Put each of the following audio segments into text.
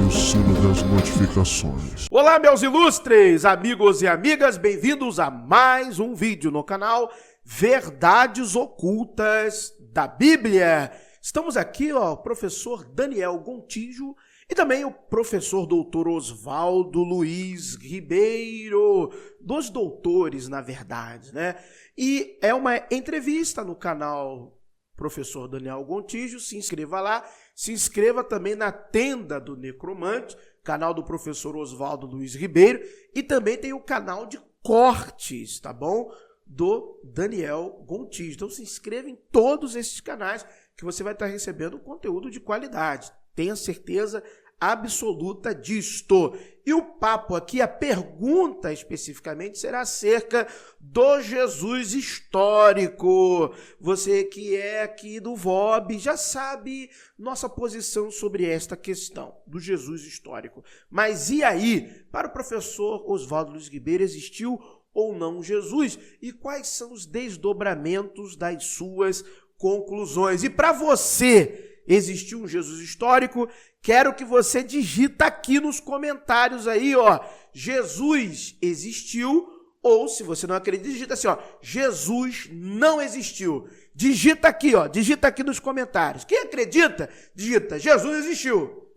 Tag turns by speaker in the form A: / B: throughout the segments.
A: o sino das notificações.
B: Olá, meus ilustres amigos e amigas, bem-vindos a mais um vídeo no canal Verdades Ocultas da Bíblia. Estamos aqui, o professor Daniel Gontijo e também o professor doutor Oswaldo Luiz Ribeiro, dos doutores, na verdade, né? E é uma entrevista no canal Professor Daniel Gontijo, se inscreva lá, se inscreva também na Tenda do Necromante, canal do professor Oswaldo Luiz Ribeiro, e também tem o canal de cortes, tá bom? Do Daniel Gontijo. Então se inscreva em todos esses canais que você vai estar recebendo conteúdo de qualidade. Tenha certeza absoluta disto. E o papo aqui, a pergunta especificamente, será acerca do Jesus histórico. Você que é aqui do VOB já sabe nossa posição sobre esta questão do Jesus histórico. Mas e aí? Para o professor Oswaldo Luiz Ribeiro, existiu ou não Jesus? E quais são os desdobramentos das suas conclusões? E para você, existiu um Jesus histórico? Quero que você digita aqui nos comentários aí, ó, Jesus existiu, ou se você não acredita, digita assim, ó, Jesus não existiu. Digita aqui, ó, digita aqui nos comentários. Quem acredita, digita Jesus existiu.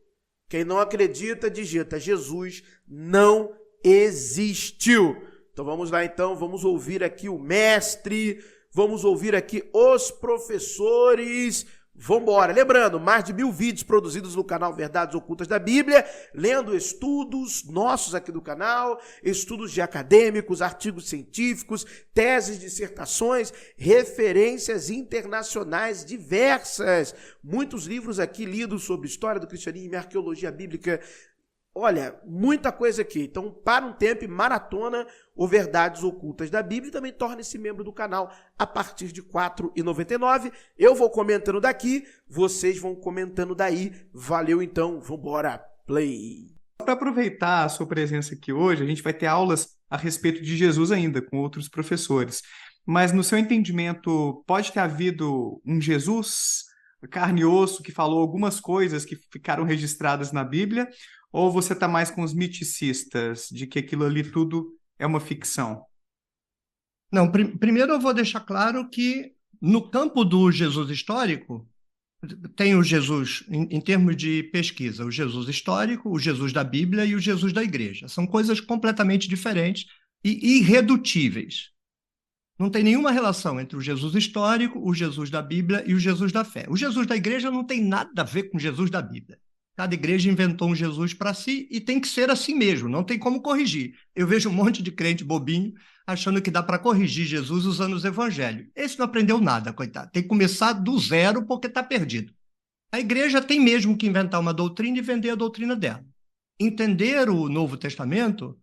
B: Quem não acredita, digita Jesus não existiu. Então vamos lá então, vamos ouvir aqui o mestre, vamos ouvir aqui os professores. Vambora! Lembrando, mais de 1000 vídeos produzidos no canal Verdades Ocultas da Bíblia, lendo estudos nossos aqui do canal, estudos de acadêmicos, artigos científicos, teses, dissertações, referências internacionais diversas. Muitos livros aqui lidos sobre história do cristianismo e arqueologia bíblica. Olha, muita coisa aqui. Então, para um tempo e maratona o Verdades Ocultas da Bíblia e também torne-se membro do canal a partir de R$ 4,99. Eu vou comentando daqui, vocês vão comentando daí. Valeu então, vambora, play!
C: Para aproveitar a sua presença aqui hoje, a gente vai ter aulas a respeito de Jesus ainda, com outros professores. Mas no seu entendimento, pode ter havido um Jesus, carne e osso, que falou algumas coisas que ficaram registradas na Bíblia? Ou você está mais com os miticistas, de que aquilo ali tudo é uma ficção?
D: Não, primeiro eu vou deixar claro que no campo do Jesus histórico, tem o Jesus, em termos de pesquisa, o Jesus histórico, o Jesus da Bíblia e o Jesus da Igreja. São coisas completamente diferentes e irredutíveis. Não tem nenhuma relação entre o Jesus histórico, o Jesus da Bíblia e o Jesus da fé. O Jesus da Igreja não tem nada a ver com o Jesus da Bíblia. Cada igreja inventou um Jesus para si e tem que ser assim mesmo, não tem como corrigir. Eu vejo um monte de crente bobinho achando que dá para corrigir Jesus usando os evangelhos. Esse não aprendeu nada, coitado. Tem que começar do zero porque está perdido. A igreja tem mesmo que inventar uma doutrina e vender a doutrina dela. Entender o Novo Testamento,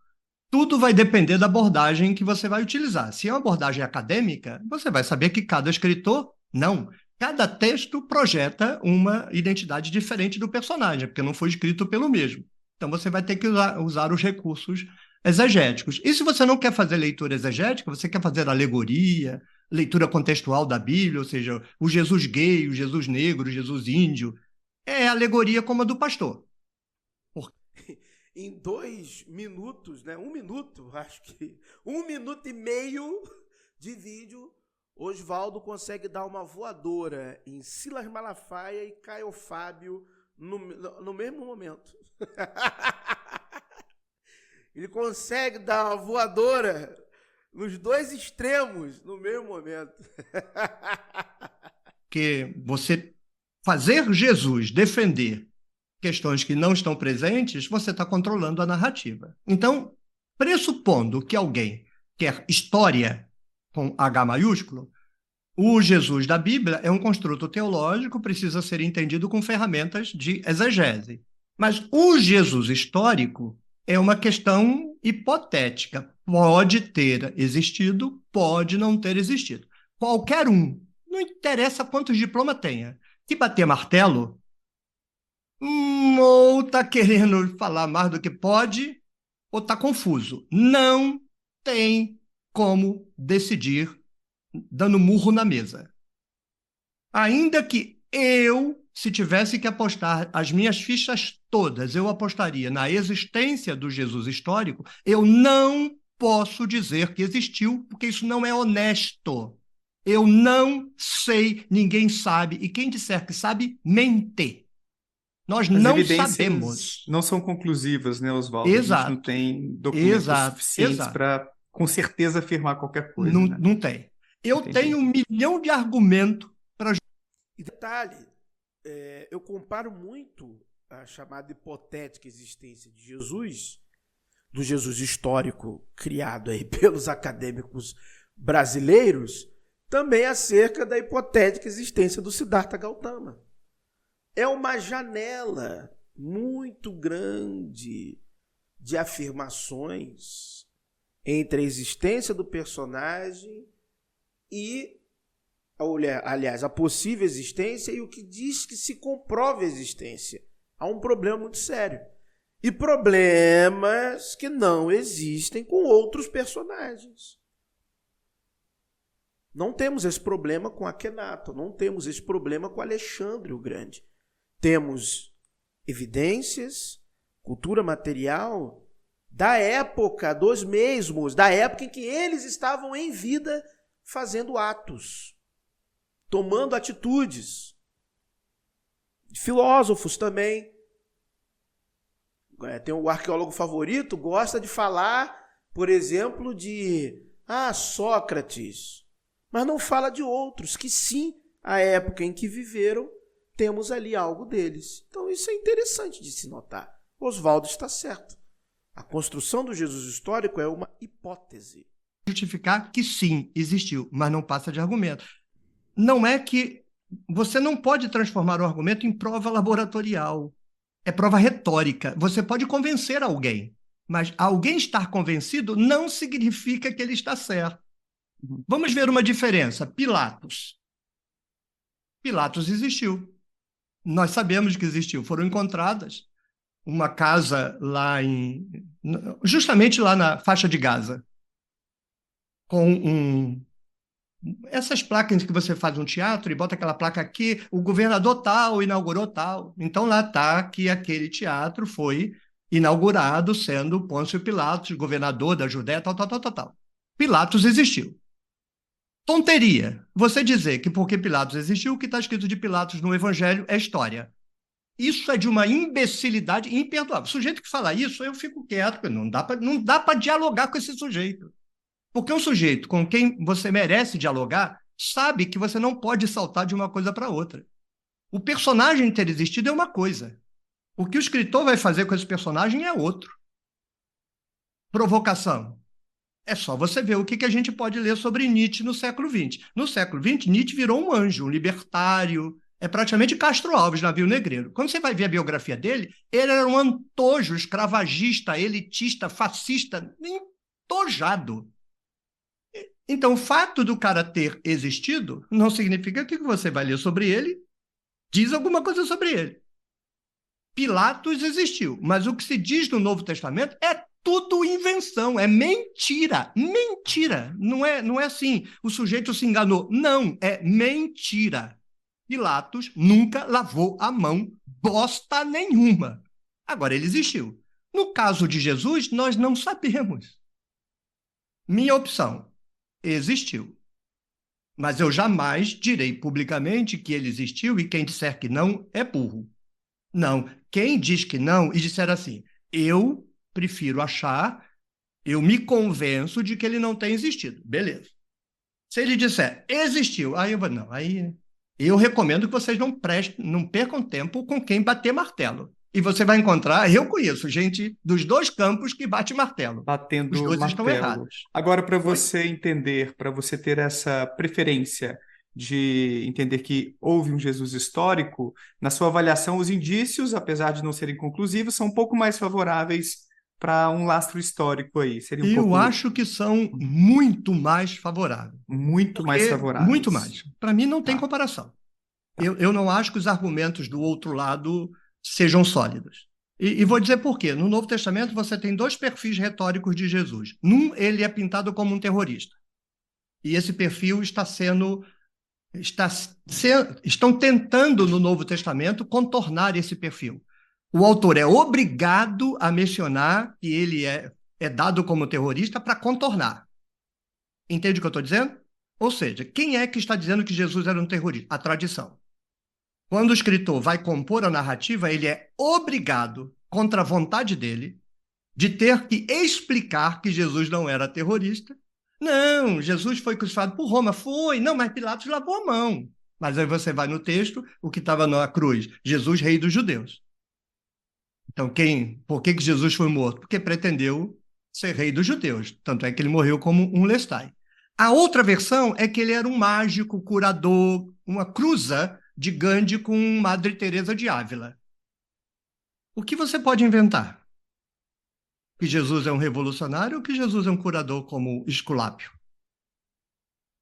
D: tudo vai depender da abordagem que você vai utilizar. Se é uma abordagem acadêmica, você vai saber que cada escritor, não. Cada texto projeta uma identidade diferente do personagem, porque não foi escrito pelo mesmo. Então você vai ter que usar os recursos exegéticos. E se você não quer fazer leitura exegética, você quer fazer alegoria, leitura contextual da Bíblia, ou seja, o Jesus gay, o Jesus negro, o Jesus índio, é alegoria como a do pastor.
B: Em 2 minutos, né? 1 minuto, acho que 1 minuto e meio de vídeo, Oswaldo consegue dar uma voadora em Silas Malafaia e Caio Fábio no mesmo momento. Ele consegue dar uma voadora nos dois extremos no mesmo momento.
D: Que você fazer Jesus defender questões que não estão presentes, você está controlando a narrativa. Então, pressupondo que alguém quer história com H maiúsculo, o Jesus da Bíblia é um construto teológico, precisa ser entendido com ferramentas de exegese. Mas o Jesus histórico é uma questão hipotética. Pode ter existido, pode não ter existido. Qualquer um, não interessa quantos diplomas tenha, que bater martelo, ou está querendo falar mais do que pode, ou está confuso. Não tem como decidir dando murro na mesa. Ainda que eu se tivesse que apostar as minhas fichas todas, eu apostaria na existência do Jesus histórico, eu não posso dizer que existiu, porque isso não é honesto. Eu não sei, ninguém sabe, e quem disser que sabe, mente. Nós
C: As
D: não
C: evidências
D: sabemos.
C: não são conclusivas, né, Oswaldo? A gente
D: Exato,
C: não tem documentos
D: exato,
C: suficientes
D: exato.
C: para, com certeza, afirmar qualquer coisa,
D: Não,
C: né?
D: não tem. Eu
C: Entendi.
D: tenho 1 milhão de argumentos para.
B: E detalhe, eu comparo muito a chamada hipotética existência de Jesus, do Jesus histórico criado aí pelos acadêmicos brasileiros, também acerca da hipotética existência do Siddhartha Gautama. É uma janela muito grande de afirmações entre a existência do personagem e, aliás, a possível existência e o que diz que se comprova a existência. Há um problema muito sério. E problemas que não existem com outros personagens. Não temos esse problema com Akhenaton, não temos esse problema com Alexandre o Grande. Temos evidências, cultura material da época dos mesmos, da época em que eles estavam em vida fazendo atos, tomando atitudes. Filósofos também. Tem o arqueólogo favorito, gosta de falar, por exemplo, de Sócrates, mas não fala de outros que sim, a época em que viveram, temos ali algo deles. Então isso é interessante de se notar. Oswaldo está certo. A construção do Jesus histórico é uma hipótese.
D: justificar que sim, existiu, mas não passa de argumento. Não é que você não pode transformar o argumento em prova laboratorial. É prova retórica. Você pode convencer alguém, mas alguém estar convencido não significa que ele está certo. Vamos ver uma diferença. Pilatos. Pilatos existiu. Nós sabemos que existiu. Foram encontradas uma casa justamente lá na faixa de Gaza, com essas placas que você faz um teatro e bota aquela placa aqui, o governador tal inaugurou tal. Então lá está que aquele teatro foi inaugurado sendo Pôncio Pilatos, governador da Judéia, tal. Pilatos existiu. Tonteria você dizer que porque Pilatos existiu, o que está escrito de Pilatos no Evangelho é história. Isso é de uma imbecilidade imperdoável. O sujeito que fala isso, eu fico quieto, porque não dá para dialogar com esse sujeito. Porque um sujeito com quem você merece dialogar sabe que você não pode saltar de uma coisa para outra. O personagem ter existido é uma coisa. O que o escritor vai fazer com esse personagem é outro. Provocação. É só você ver o que a gente pode ler sobre Nietzsche no século XX. No século XX, Nietzsche virou um anjo, um libertário. É praticamente Castro Alves, navio negreiro. Quando você vai ver a biografia dele, ele era um antojo, escravagista, elitista, fascista, entojado. Então, o fato do cara ter existido não significa que você vai ler sobre ele, diz alguma coisa sobre ele. Pilatos existiu, mas o que se diz no Novo Testamento é tudo invenção, é mentira. Mentira. Não é assim, o sujeito se enganou. Não, é mentira. Pilatos nunca lavou a mão, bosta nenhuma. Agora, ele existiu. No caso de Jesus, nós não sabemos. Minha opção, existiu. Mas eu jamais direi publicamente que ele existiu e quem disser que não é burro. Não, quem diz que não e disser assim, eu prefiro achar, eu me convenço de que ele não tem existido. Beleza. Se ele disser existiu, aí eu vou, não, aí eu recomendo que vocês não percam tempo com quem bater martelo. E você vai encontrar, eu conheço gente dos dois campos que bate martelo.
C: Batendo
D: Os dois
C: martelo.
D: estão errados.
C: Agora, para você entender, para você ter essa preferência de entender que houve um Jesus histórico, na sua avaliação, os indícios, apesar de não serem conclusivos, são um pouco mais favoráveis para um lastro histórico aí. Seria um pouco...
D: acho que são muito mais favoráveis.
C: Muito mais favoráveis.
D: Muito mais. Para mim, não tem comparação. Eu não acho que os argumentos do outro lado sejam sólidos. E vou dizer por quê. No Novo Testamento, você tem dois perfis retóricos de Jesus. Num, ele é pintado como um terrorista. E esse perfil está sendo estão tentando, no Novo Testamento, contornar esse perfil. O autor é obrigado a mencionar que ele é dado como terrorista para contornar. Entende o que eu estou dizendo? Ou seja, quem é que está dizendo que Jesus era um terrorista? A tradição. Quando o escritor vai compor a narrativa, ele é obrigado, contra a vontade dele, de ter que explicar que Jesus não era terrorista. Não, Jesus foi crucificado por Roma. Foi, não, mas Pilatos lavou a mão. Mas aí você vai no texto, o que estava na cruz, Jesus, rei dos judeus. Então, por que Jesus foi morto? Porque pretendeu ser rei dos judeus. Tanto é que ele morreu como um lestai. A outra versão é que ele era um mágico, curador, uma cruza de Gandhi com Madre Teresa de Ávila. O que você pode inventar? Que Jesus é um revolucionário ou que Jesus é um curador como Esculápio?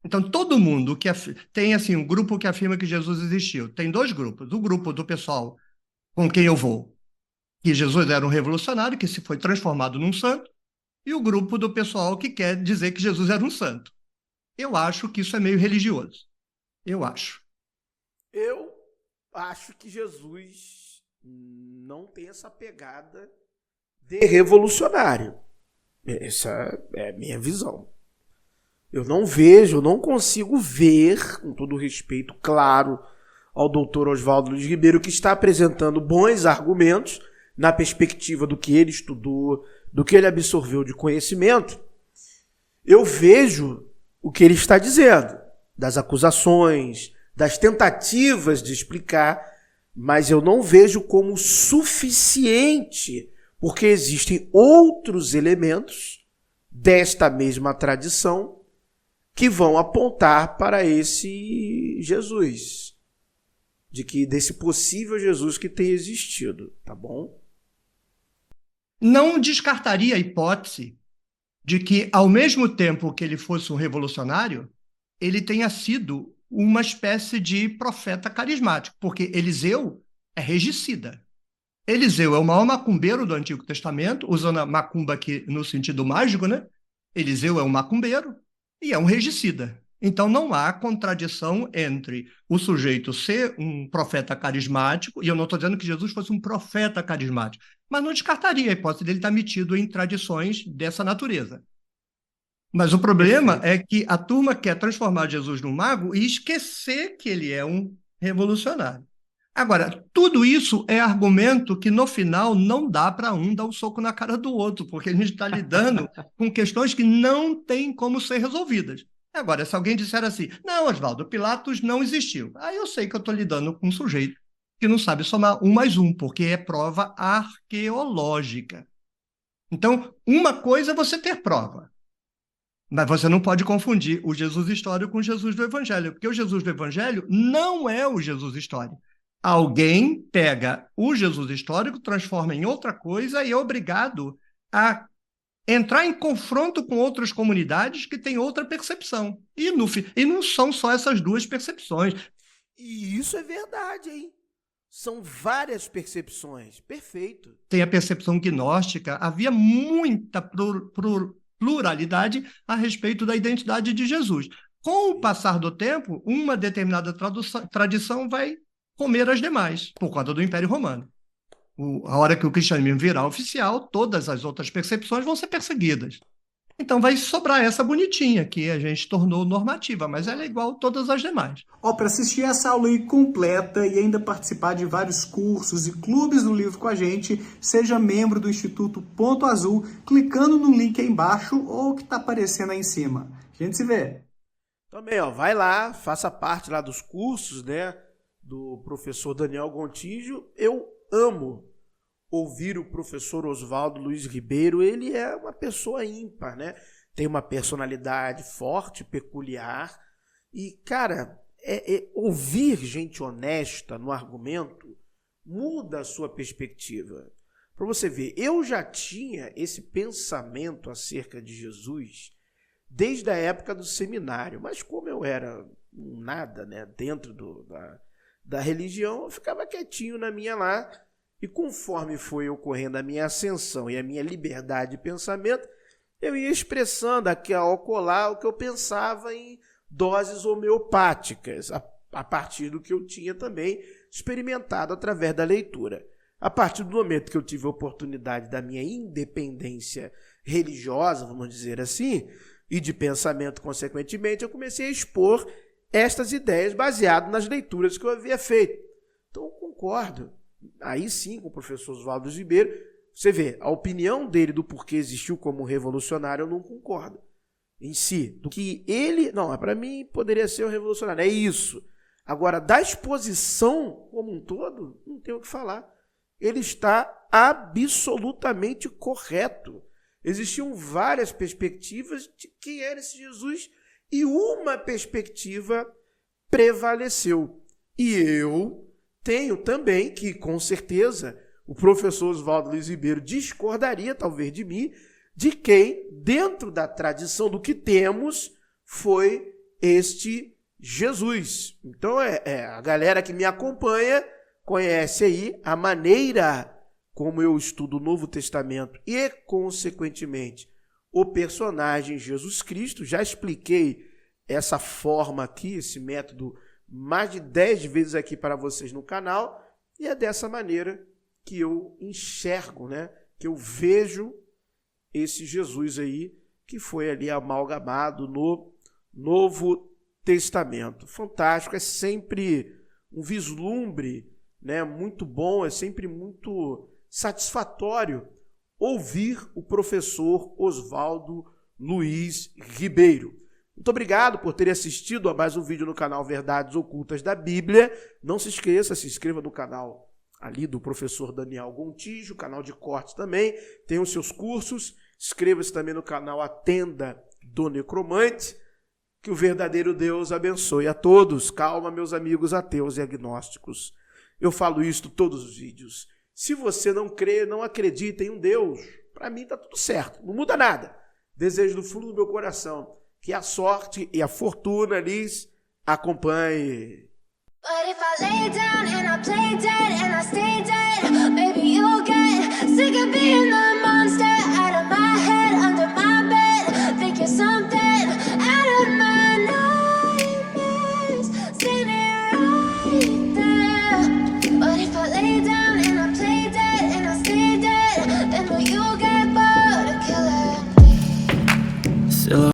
D: Então, todo mundo que tem assim, um grupo que afirma que Jesus existiu. Tem dois grupos. O grupo do pessoal com quem eu vou, que Jesus era um revolucionário, que se foi transformado num santo, e o grupo do pessoal que quer dizer que Jesus era um santo. Eu acho que isso é meio religioso. Eu acho.
B: Eu acho que Jesus não tem essa pegada de revolucionário. Essa é a minha visão. Eu não consigo ver, com todo respeito, claro, ao doutor Oswaldo Luiz Ribeiro, que está apresentando bons argumentos na perspectiva do que ele estudou, do que ele absorveu de conhecimento. Eu vejo o que ele está dizendo, das acusações, das tentativas de explicar, mas eu não vejo como suficiente, porque existem outros elementos desta mesma tradição que vão apontar para esse Jesus, desse possível Jesus que tem existido, tá bom?
D: Não descartaria a hipótese de que, ao mesmo tempo que ele fosse um revolucionário, ele tenha sido uma espécie de profeta carismático, porque Eliseu é regicida. Eliseu é o maior macumbeiro do Antigo Testamento, usando a macumba aqui no sentido mágico, né? Eliseu é um macumbeiro e é um regicida. Então não há contradição entre o sujeito ser um profeta carismático, e eu não estou dizendo que Jesus fosse um profeta carismático, mas não descartaria a hipótese dele estar metido em tradições dessa natureza. Mas o problema é que a turma quer transformar Jesus num mago e esquecer que ele é um revolucionário. Agora, tudo isso é argumento que no final não dá para um dar um soco na cara do outro, porque a gente está lidando com questões que não têm como ser resolvidas. Agora, se alguém disser assim, não, Oswaldo, Pilatos não existiu. Aí eu sei que eu estou lidando com um sujeito que não sabe somar 1 mais 1, porque é prova arqueológica. Então, uma coisa é você ter prova, mas você não pode confundir o Jesus histórico com o Jesus do Evangelho, porque o Jesus do Evangelho não é o Jesus histórico. Alguém pega o Jesus histórico, transforma em outra coisa e é obrigado a entrar em confronto com outras comunidades que têm outra percepção. E não são só essas duas percepções.
B: E isso é verdade, hein? São várias percepções. Perfeito.
D: Tem a percepção gnóstica. Havia muita pluralidade a respeito da identidade de Jesus. Com o passar do tempo, uma determinada tradição vai comer as demais, por conta do Império Romano. A hora que o cristianismo virar oficial, todas as outras percepções vão ser perseguidas. Então vai sobrar essa bonitinha, que a gente tornou normativa, mas ela é igual a todas as demais.
E: Para assistir essa aula aí completa e ainda participar de vários cursos e clubes do livro com a gente, seja membro do Instituto Ponto Azul, clicando no link aí embaixo ou que está aparecendo aí em cima. A gente se vê.
B: Também, vai lá, faça parte lá dos cursos, né, do professor Daniel Gontijo. Eu amo ouvir o professor Oswaldo Luiz Ribeiro. Ele é uma pessoa ímpar, né? Tem uma personalidade forte, peculiar. E, cara, ouvir gente honesta no argumento muda a sua perspectiva. Para você ver, eu já tinha esse pensamento acerca de Jesus desde a época do seminário, mas como eu era nada, né, dentro da religião, eu ficava quietinho na minha lá, e conforme foi ocorrendo a minha ascensão e a minha liberdade de pensamento, eu ia expressando aqui ao colar o que eu pensava em doses homeopáticas, a partir do que eu tinha também experimentado através da leitura. A partir do momento que eu tive a oportunidade da minha independência religiosa, vamos dizer assim, e de pensamento, consequentemente, eu comecei a expor estas ideias baseadas nas leituras que eu havia feito. Então, eu concordo, aí sim, com o professor Oswaldo Ribeiro. Você vê, a opinião dele do porquê existiu como revolucionário, eu não concordo. Em si, do que ele... Não, para mim, poderia ser um revolucionário, é isso. Agora, da exposição como um todo, não tem o que falar. Ele está absolutamente correto. Existiam várias perspectivas de quem era esse Jesus e uma perspectiva prevaleceu. E eu tenho também que, com certeza, o professor Oswaldo Luiz Ribeiro discordaria, talvez, de mim, de quem, dentro da tradição do que temos, foi este Jesus. Então, a galera que me acompanha conhece aí a maneira como eu estudo o Novo Testamento e, consequentemente, o personagem Jesus Cristo. Já expliquei essa forma aqui, esse método, mais de 10 vezes aqui para vocês no canal, e é dessa maneira que eu enxergo, né? Que eu vejo esse Jesus aí que foi ali amalgamado no Novo Testamento. Fantástico, é sempre um vislumbre, né? Muito bom, é sempre muito satisfatório ouvir o professor Oswaldo Luiz Ribeiro. Muito obrigado por ter assistido a mais um vídeo no canal Verdades Ocultas da Bíblia. Não se esqueça, se inscreva no canal ali do professor Daniel Gontijo, canal de cortes também, tem os seus cursos. Inscreva-se também no canal A Tenda do Necromante. Que o verdadeiro Deus abençoe a todos. Calma, meus amigos ateus e agnósticos. Eu falo isto todos os vídeos. Se você não crê, não acredita em um Deus, para mim está tudo certo, não muda nada. Desejo do fundo do meu coração que a sorte e a fortuna lhes acompanhe.
F: But if I lay down and I play dead and I stay dead, baby